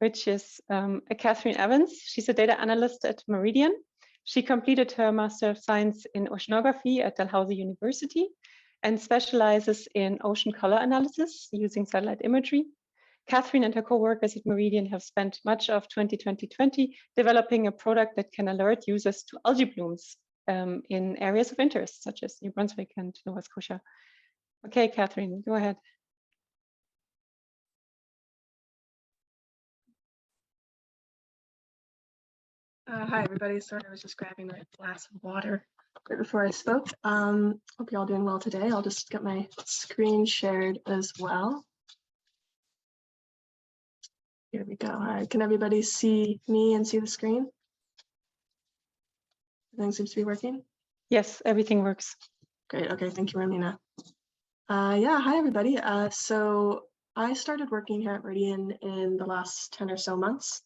which is Catherine Evans. She's a data analyst at MERIDIAN. She completed her Master of Science in Oceanography at Dalhousie University and specializes in ocean color analysis using satellite imagery. Catherine and her co-workers at MERIDIAN have spent much of 2020 developing a product that can alert users to algae blooms in areas of interest, such as New Brunswick and Nova Scotia. Okay, Catherine, go ahead. Hi, everybody. Sorry, I was just grabbing a glass of water right before I spoke. Hope you're all doing well today. I'll just get my screen shared as well. Here we go. All right, can everybody see me and see the screen? Everything seems to be working? Yes, everything works. Great. Okay, thank you, Romina. Yeah, hi, everybody. So I started working here at MERIDIAN in the last 10 or so months.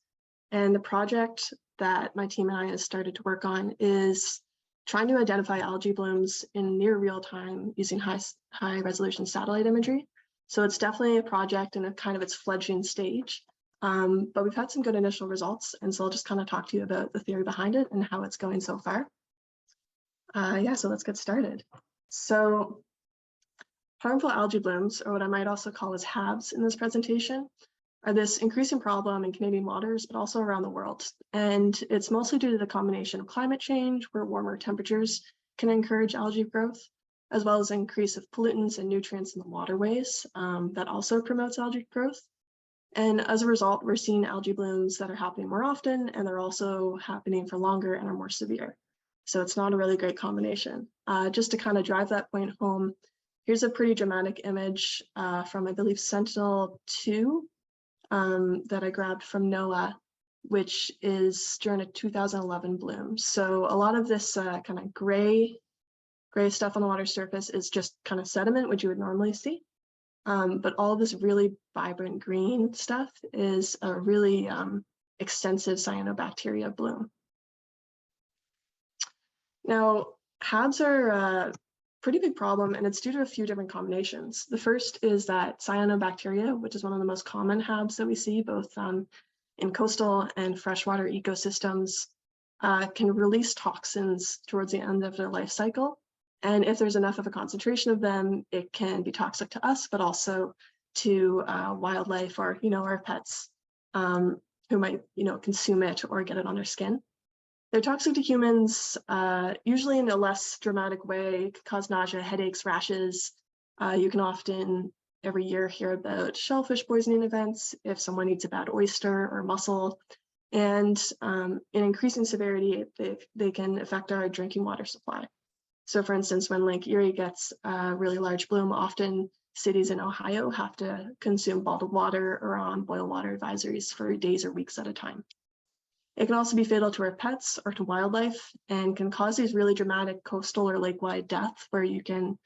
And the project that my team and I have started to work on is trying to identify algae blooms in near real time using high resolution satellite imagery. So it's definitely a project in a kind of its fledgling stage, but we've had some good initial results. And so I'll just kind of talk to you about the theory behind it and how it's going so far. Yeah, so let's get started. So harmful algae blooms, or what I might also call as HABs in this presentation, are this increasing problem in Canadian waters, but also around the world. And it's mostly due to the combination of climate change, where warmer temperatures can encourage algae growth, as well as increase of pollutants and nutrients in the waterways that also promotes algae growth. And as a result, we're seeing algae blooms that are happening more often, and they're also happening for longer and are more severe. So it's not a really great combination. Just to kind of drive that point home, here's a pretty dramatic image from, I believe, Sentinel-2. That I grabbed from NOAA, which is during a 2011 bloom. So a lot of this kind of gray stuff on the water surface is just kind of sediment, which you would normally see. But all of this really vibrant green stuff is a really extensive cyanobacteria bloom. Now, HABs are a pretty big problem, and it's due to a few different combinations. The first is that cyanobacteria, which is one of the most common HABs that we see both in coastal and freshwater ecosystems, can release toxins towards the end of their life cycle. And if there's enough of a concentration of them, it can be toxic to us, but also to wildlife or, our pets who might, consume it or get it on their skin. They're toxic to humans, usually in a less dramatic way. It can cause nausea, headaches, rashes. You can often, every year, hear about shellfish poisoning events if someone eats a bad oyster or mussel. And in increasing severity, they can affect our drinking water supply. So for instance, when Lake Erie gets a really large bloom, often cities in Ohio have to consume bottled water or on boil water advisories for days or weeks at a time. It can also be fatal to our pets or to wildlife and can cause these really dramatic coastal or lake-wide deaths where you can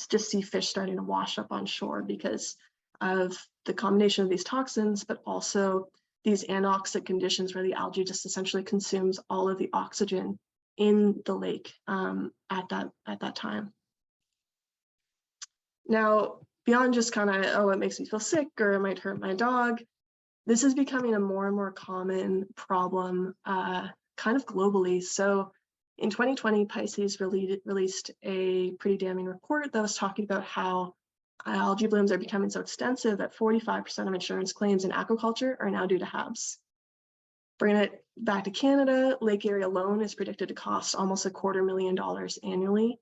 just see fish starting to wash up on shore because of the combination of these toxins, but also these anoxic conditions where the algae just essentially consumes all of the oxygen in the lake at that time. Now, beyond just kind of, oh, it makes me feel sick or it might hurt my dog, this is becoming a more and more common problem kind of globally. So in 2020, Pisces released a pretty damning report that was talking about how algae blooms are becoming so extensive that 45% of insurance claims in aquaculture are now due to HABs. Bringing it back to Canada, Lake Erie alone is predicted to cost almost $250,000 annually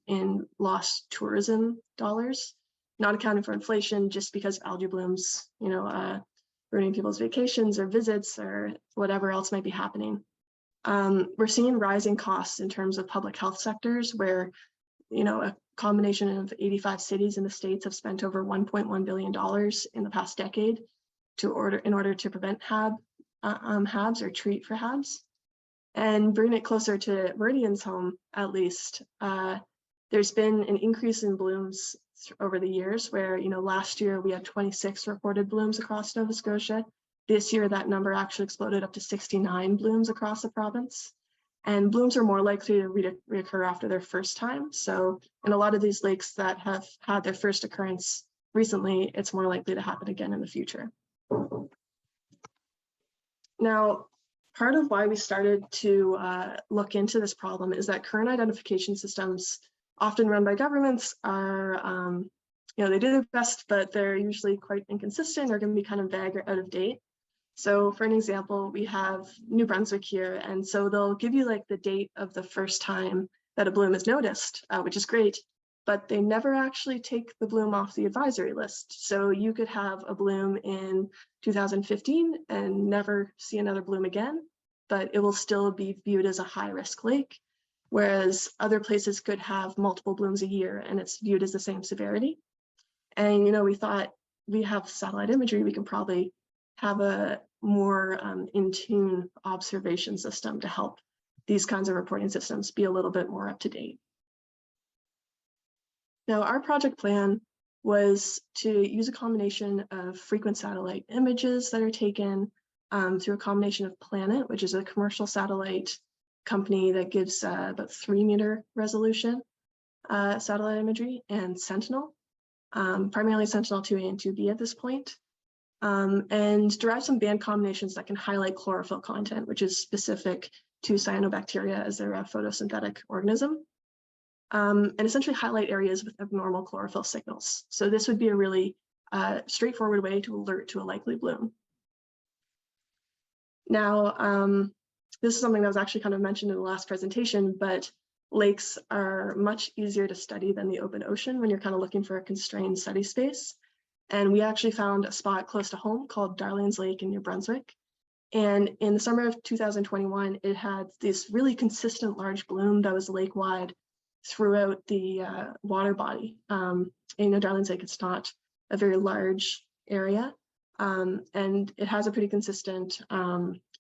in lost tourism dollars, not accounting for inflation, just because algae blooms, ruining people's vacations or visits or whatever else might be happening. We're seeing rising costs in terms of public health sectors where, a combination of 85 cities in the States have spent over $1.1 billion in the past decade in order to prevent HABs or treat for HABs. And bringing it closer to MERIDIAN's home, at least, there's been an increase in blooms over the years where, last year we had 26 reported blooms across Nova Scotia. This year, that number actually exploded up to 69 blooms across the province. And blooms are more likely to reoccur after their first time. So in a lot of these lakes that have had their first occurrence recently, it's more likely to happen again in the future. Now, part of why we started to look into this problem is that current identification systems, often run by governments, are, they do their best, but they're usually quite inconsistent or can be kind of vague or out of date. So for an example, we have New Brunswick here, and so they'll give you like the date of the first time that a bloom is noticed, which is great, but they never actually take the bloom off the advisory list. So you could have a bloom in 2015 and never see another bloom again, but it will still be viewed as a high-risk lake, whereas other places could have multiple blooms a year and it's viewed as the same severity. And, we thought we have satellite imagery, we can probably have a more in tune observation system to help these kinds of reporting systems be a little bit more up to date. Now, our project plan was to use a combination of frequent satellite images that are taken through a combination of Planet, which is a commercial satellite company that gives about 3-meter resolution satellite imagery, and Sentinel, primarily Sentinel 2A and 2B at this point. And derive some band combinations that can highlight chlorophyll content, which is specific to cyanobacteria as they're a photosynthetic organism, and essentially highlight areas with abnormal chlorophyll signals. So this would be a really straightforward way to alert to a likely bloom. Now, this is something that was actually kind of mentioned in the last presentation, but lakes are much easier to study than the open ocean when you're kind of looking for a constrained study space. And we actually found a spot close to home called Darlings Lake in New Brunswick. And in the summer of 2021, it had this really consistent large bloom that was lake-wide throughout the water body. Darlings Lake, it's not a very large area, and it has a pretty consistent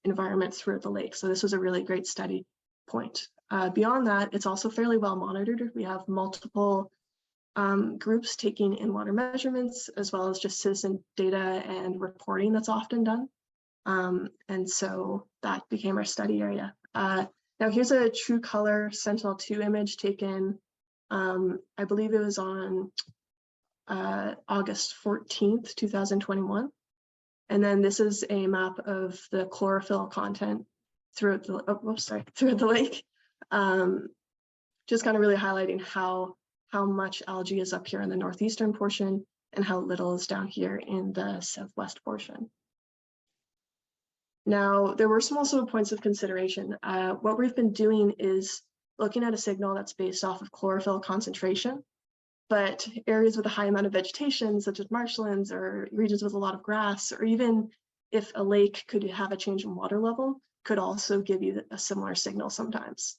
environment throughout the lake. So this was a really great study point. Beyond that, it's also fairly well monitored. We have multiple groups taking in-water measurements, as well as just citizen data and reporting that's often done. And so that became our study area. Now here's a true color Sentinel-2 image taken, I believe it was on August 14th, 2021. And then this is a map of the chlorophyll content throughout the lake. Just kind of really highlighting how much algae is up here in the northeastern portion and how little is down here in the southwest portion. Now, there were some also points of consideration. What we've been doing is looking at a signal that's based off of chlorophyll concentration, but areas with a high amount of vegetation, such as marshlands or regions with a lot of grass, or even if a lake could have a change in water level, could also give you a similar signal sometimes.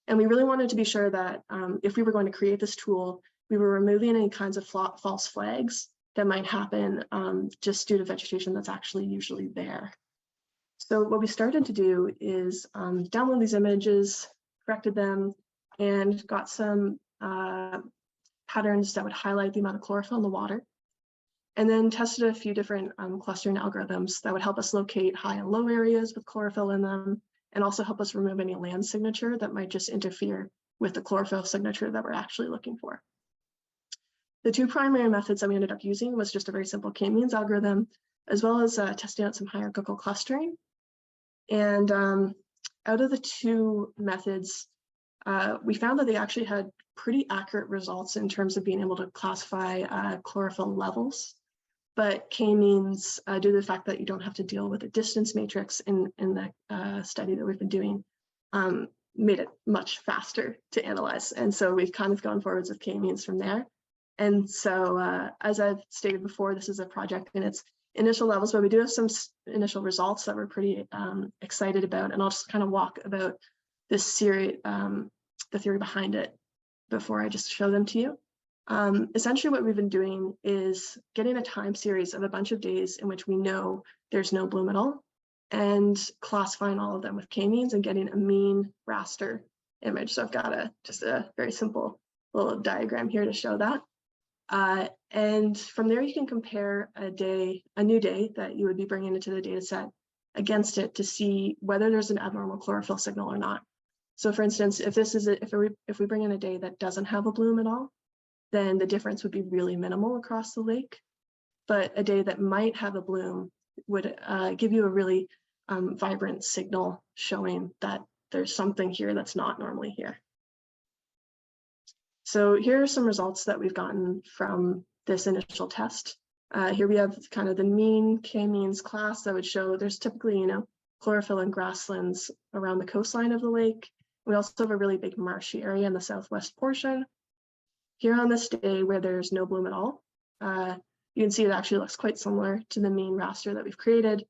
And we really wanted to be sure that if we were going to create this tool, we were removing any kinds of false flags that might happen just due to vegetation that's actually usually there. So what we started to do is download these images, corrected them, and got some patterns that would highlight the amount of chlorophyll in the water, and then tested a few different clustering algorithms that would help us locate high and low areas with chlorophyll in them, and also help us remove any land signature that might just interfere with the chlorophyll signature that we're actually looking for. The two primary methods that we ended up using was just a very simple k-means algorithm, as well as testing out some hierarchical clustering. And out of the two methods, we found that they actually had pretty accurate results in terms of being able to classify chlorophyll levels. But k-means, due to the fact that you don't have to deal with a distance matrix in the study that we've been doing, made it much faster to analyze. And so we've kind of gone forwards with k-means from there. And so as I've stated before, this is a project in its initial levels, but we do have some initial results that we're pretty excited about. And I'll just kind of walk about this theory, the theory behind it before I just show them to you. Essentially what we've been doing is getting a time series of a bunch of days in which we know there's no bloom at all, and classifying all of them with k-means and getting a mean raster image. So I've got just a very simple little diagram here to show that. And from there you can compare a new day that you would be bringing into the data set against it to see whether there's an abnormal chlorophyll signal or not. So for instance, if we bring in a day that doesn't have a bloom at all, then the difference would be really minimal across the lake. But a day that might have a bloom would give you a really vibrant signal showing that there's something here that's not normally here. So here are some results that we've gotten from this initial test. Here we have kind of the mean k-means class that would show there's typically, chlorophyll and grasslands around the coastline of the lake. We also have a really big marshy area in the southwest portion. Here on this day where there's no bloom at all, you can see it actually looks quite similar to the mean raster that we've created,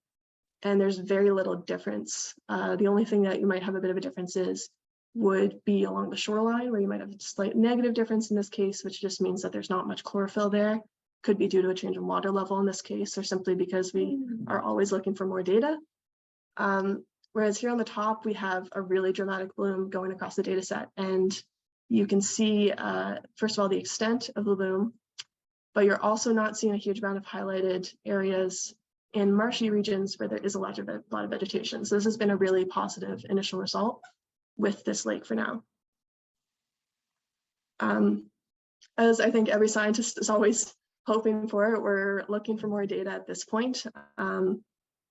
and there's very little difference. The only thing that you might have a bit of a difference would be along the shoreline, where you might have a slight negative difference in this case, which just means that there's not much chlorophyll there. Could be due to a change in water level in this case, or simply because we are always looking for more data. Whereas here on the top, we have a really dramatic bloom going across the data set. And you can see, first of all, the extent of the bloom, but you're also not seeing a huge amount of highlighted areas in marshy regions where there is a lot of vegetation. So this has been a really positive initial result with this lake for now. As I think every scientist is always hoping for, we're looking for more data at this point.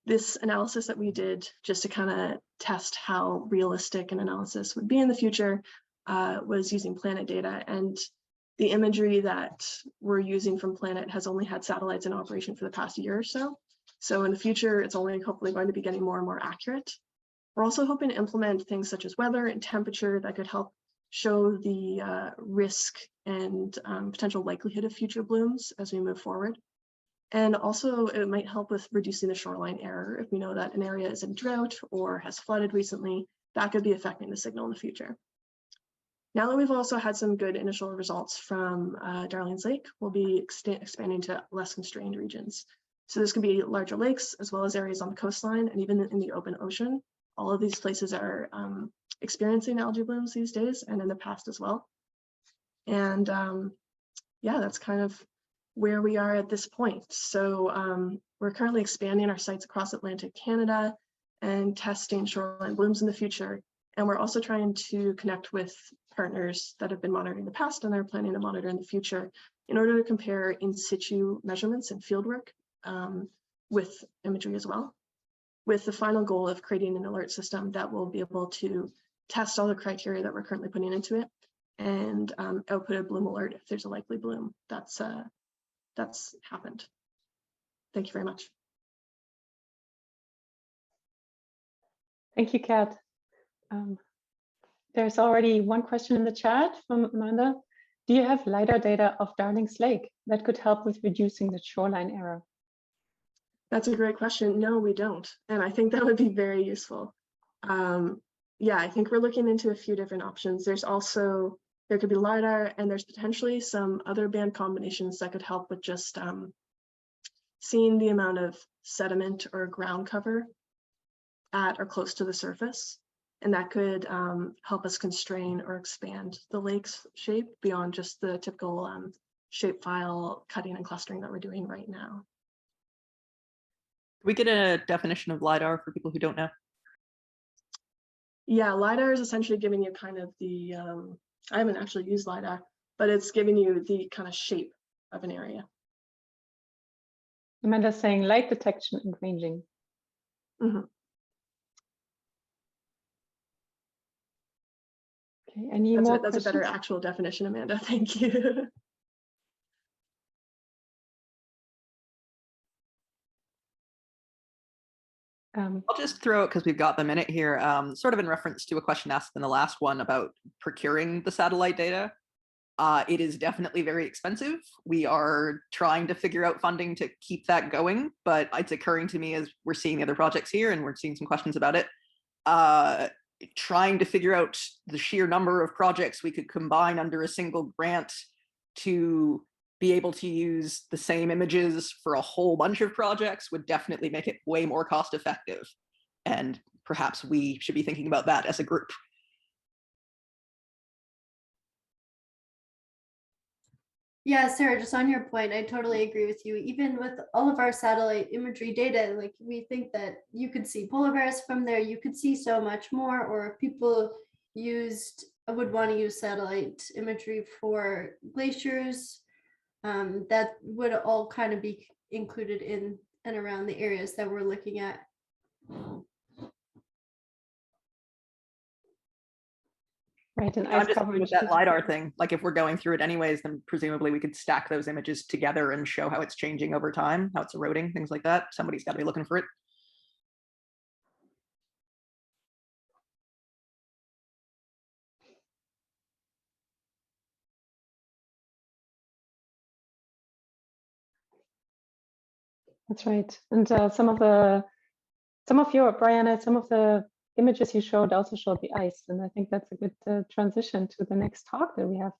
This analysis that we did just to kind of test how realistic an analysis would be in the future was using Planet data, and the imagery that we're using from Planet has only had satellites in operation for the past year or so. So in the future, it's only hopefully going to be getting more and more accurate. We're also hoping to implement things such as weather and temperature that could help show the risk and potential likelihood of future blooms as we move forward. And also it might help with reducing the shoreline error. If we know that an area is in drought or has flooded recently, that could be affecting the signal in the future. Now that we've also had some good initial results from Darling's Lake, we'll be expanding to less constrained regions. So this can be larger lakes as well as areas on the coastline and even in the open ocean. All of these places are experiencing algae blooms these days and in the past as well. And yeah, that's kind of where we are at this point. So we're currently expanding our sites across Atlantic Canada and testing shoreline blooms in the future. And we're also trying to connect with partners that have been monitoring in the past and are planning to monitor in the future in order to compare in situ measurements and fieldwork with imagery as well, with the final goal of creating an alert system that will be able to test all the criteria that we're currently putting into it and output a bloom alert if there's a likely bloom that's happened. Thank you very much. Thank you, Kat. There's already one question in the chat from Amanda. Do you have LiDAR data of Darling's Lake that could help with reducing the shoreline error? That's a great question. No, we don't. And I think that would be very useful. Yeah, I think we're looking into a few different options. There could be LiDAR, and there's potentially some other band combinations that could help with just seeing the amount of sediment or ground cover at or close to the surface. And that could help us constrain or expand the lake's shape beyond just the typical shapefile cutting and clustering that we're doing right now. Can we get a definition of LiDAR for people who don't know? Yeah, LiDAR is essentially giving you kind of the, I haven't actually used LiDAR, but it's giving you the kind of shape of an area. Amanda's saying light detection and ranging. Mm-hmm. Okay, any more That's a better actual definition, Amanda. Thank you. I'll just throw it because we've got the minute here, sort of in reference to a question asked in the last one about procuring the satellite data. It is definitely very expensive. We are trying to figure out funding to keep that going, but it's occurring to me as we're seeing the other projects here and we're seeing some questions about it, trying to figure out the sheer number of projects we could combine under a single grant to be able to use the same images for a whole bunch of projects would definitely make it way more cost effective. And perhaps we should be thinking about that as a group. Yeah, Sarah, just on your point, I totally agree with you. Even with all of our satellite imagery data, like we think that you could see polar bears from there, you could see so much more, or if people would want to use satellite imagery for glaciers, that would all kind of be included in and around the areas that we're looking at. Right, and I'm ice just coverage. with that LiDAR thing. Like if we're going through it anyways, then presumably we could stack those images together and show how it's changing over time, how it's eroding, things like that. Somebody's got to be looking for it. That's right. And some of the images you showed also showed the ice, and I think that's a good transition to the next talk that we have